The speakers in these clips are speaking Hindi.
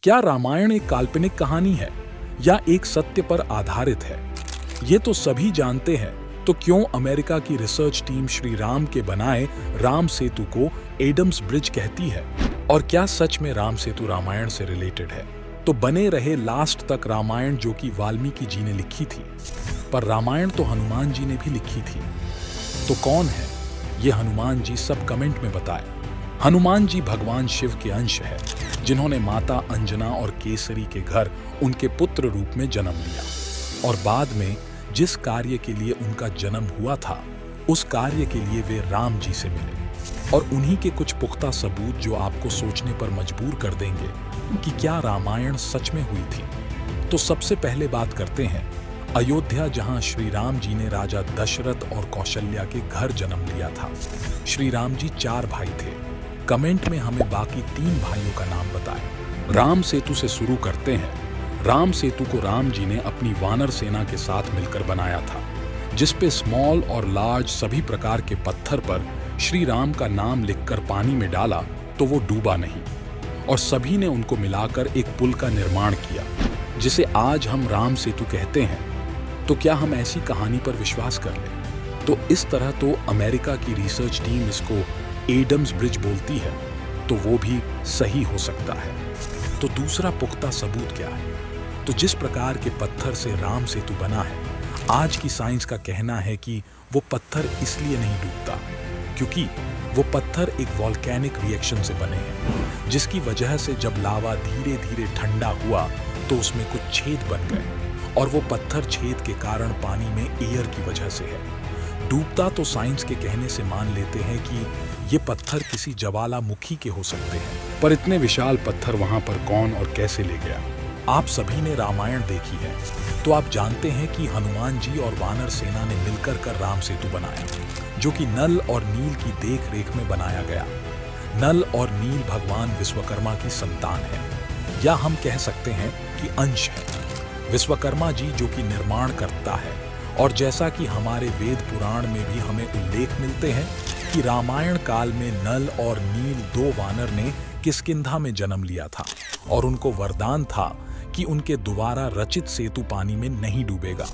क्या रामायण एक काल्पनिक कहानी है या एक सत्य पर आधारित है? ये तो सभी जानते हैं, तो क्यों अमेरिका की रिसर्च टीम श्री राम के बनाए राम सेतु को एडम्स ब्रिज कहती है? और क्या सच में राम सेतु रामायण से रिलेटेड है? तो बने रहे लास्ट तक। रामायण जो कि वाल्मीकि जी ने लिखी थी, पर रामायण तो हनुमान जी ने भी लिखी थी। तो कौन है ये हनुमान जी? सब कमेंट में बताएं। हनुमान जी भगवान शिव के अंश है, जिन्होंने माता अंजना और केसरी के घर उनके पुत्र रूप में जन्म लिया और बाद में जिस कार्य के लिए उनका जन्म हुआ था, उस कार्य के लिए वे राम जी से मिले। और उन्हीं के कुछ पुख्ता सबूत जो आपको सोचने पर मजबूर कर देंगे कि क्या रामायण सच में हुई थी। तो सबसे पहले बात करते हैं अयोध्या, जहां श्री राम जी ने राजा दशरथ और कौशल्या के घर जन्म लिया था। श्री राम जी 4 भाई थे। कमेंट में हमें बाकी 3 भाइयों का नाम बताएं। राम सेतु से शुरू करते हैं। राम सेतु को राम जी ने अपनी वानर सेना के साथ मिलकर बनाया था, जिसपे स्मॉल और लार्ज सभी प्रकार के पत्थर पर श्री राम का नाम लिखकर पानी में डाला तो वो डूबा नहीं, और सभी ने उनको मिलाकर एक पुल का निर्माण किया, जिसे आज हम राम सेतु कहते हैं। तो क्या हम ऐसी कहानी पर विश्वास कर लें? तो इस तरह तो अमेरिका की रिसर्च टीम इसको एडम्स ब्रिज बोलती है, तो वो भी सही हो सकता है। तो दूसरा पुख्ता सबूत क्या है? तो जिस प्रकार के पत्थर से राम सेतु बना है, आज की साइंस का कहना है कि वो पत्थर इसलिए नहीं डूबता क्योंकि वो पत्थर एक वॉल्केनिक रिएक्शन से बने हैं, जिसकी वजह से जब लावा धीरे धीरे ठंडा हुआ तो उसमें कुछ छेद बन गए, और वो पत्थर छेद के कारण पानी में एयर की वजह से है। डूबता तो साइंस के कहने से मान लेते हैं कि ये पत्थर किसी ज्वालामुखी के हो सकते हैं, पर इतने विशाल पत्थर वहां पर कौन और कैसे ले गया? आप सभी ने रामायण देखी है, तो आप जानते हैं कि हनुमान जी और वानर सेना ने मिलकर राम सेतु बनाया, जो कि नल और नील की देख रेख में बनाया गया। नल और नील भगवान विश्वकर्मा की संतान है, या हम कह सकते हैं कि अंश है। विश्वकर्मा जी जो कि निर्माण करता है, और जैसा कि हमारे वेद पुराण में भी हमें उल्लेख मिलते हैं कि रामायण काल में नल और नील 2 वानर ने किष्किंधा में जन्म लिया था, और उनको वरदान था कि उनके द्वारा रचित सेतु पानी में नहीं डूबेगा।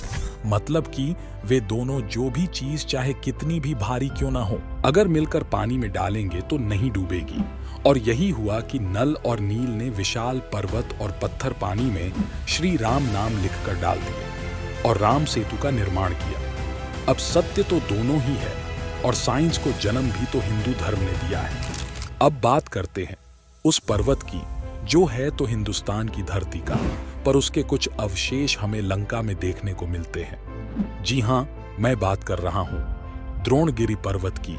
मतलब कि वे दोनों जो भी चीज चाहे कितनी भी भारी क्यों ना हो, अगर मिलकर पानी में डालेंगे तो नहीं डूबेगी। और यही हुआ कि नल और नील ने विशाल पर्वत और पत्थर पानी में श्री राम नाम लिखकर डाल दिए और राम सेतु का निर्माण किया। अब सत्य तो दोनों ही है, और साइंस को जन्म भी तो हिंदू धर्म ने दिया है। अब बात करते हैं उस पर्वत की, जो है तो हिंदुस्तान की धरती का, पर उसके कुछ अवशेष हमें लंका में देखने को मिलते हैं। जी हाँ, मैं बात कर रहा हूँ द्रोणगिरि पर्वत की।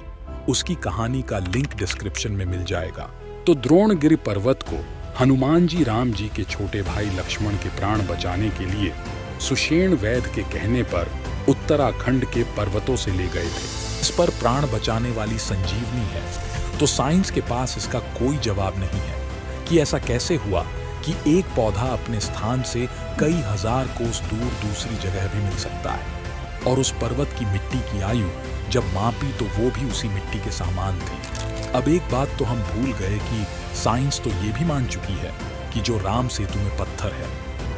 उसकी कहानी का लिंक डिस्क्रिप्शन में मिल जाएगा। तो द्रोणगिरि पर्वत को हनुमान जी राम जी के छोटे भाई लक्ष्मण के प्राण बचाने के लिए सुषेण वैद्य के कहने पर उत्तराखंड के पर्वतों से ले गए थे। इस पर प्राण बचाने वाली संजीवनी है, तो साइंस के पास इसका कोई जवाब नहीं है कि ऐसा कैसे हुआ कि एक पौधा अपने स्थान से कई हजार कोस दूर दूसरी जगह भी मिल सकता है। और उस पर्वत की मिट्टी की आयु जब मापी तो वो भी उसी मिट्टी के समान थी। अब एक बात तो हम भूल गए कि साइंस तो ये भी मान चुकी है कि जो राम सेतु में पत्थर है,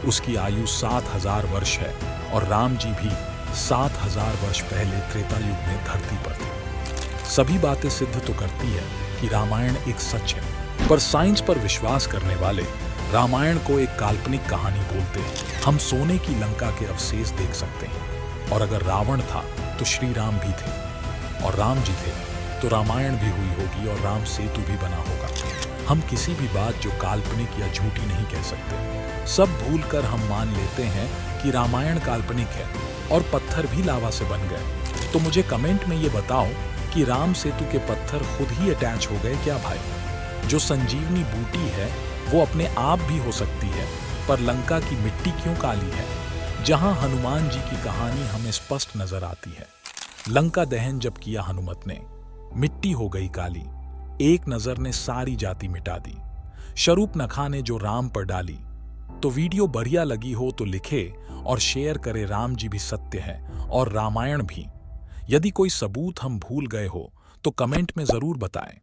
उसकी आयु 7000 वर्ष है, और राम जी भी 7000 वर्ष पहले त्रेता युग में धरती पर थे। सभी बातें सिद्ध तो करती है कि रामायण एक सच है, पर साइंस पर विश्वास करने वाले रामायण को एक काल्पनिक कहानी बोलते हैं। हम सोने की लंका के अवशेष देख सकते हैं, और अगर रावण था तो श्री राम भी थे, और राम जी थे तो रामायण भी हुई होगी और राम सेतु भी बना होगा। हम किसी भी बात जो काल्पनिक या झूठी नहीं कह सकते। सब भूलकर हम मान लेते हैं कि रामायण काल्पनिक है और पत्थर भी लावा से बन गए। तो मुझे कमेंट में ये बताओ कि राम सेतु के पत्थर खुद ही अटैच हो गए क्या भाई? जो संजीवनी बूटी है वो अपने आप भी हो सकती है, पर लंका की मिट्टी क्यों काली है? जहां हनुमान जी की कहानी हमें स्पष्ट नजर आती है। लंका दहन जब किया हनुमत ने, मिट्टी हो गई काली, एक नजर ने सारी जाति मिटा दी। शरूपनखा ने जो राम पर डाली। तो वीडियो बढ़िया लगी हो तो लिखे और शेयर करे राम जी भी सत्य है और रामायण भी। यदि कोई सबूत हम भूल गए हो तो कमेंट में जरूर बताएं।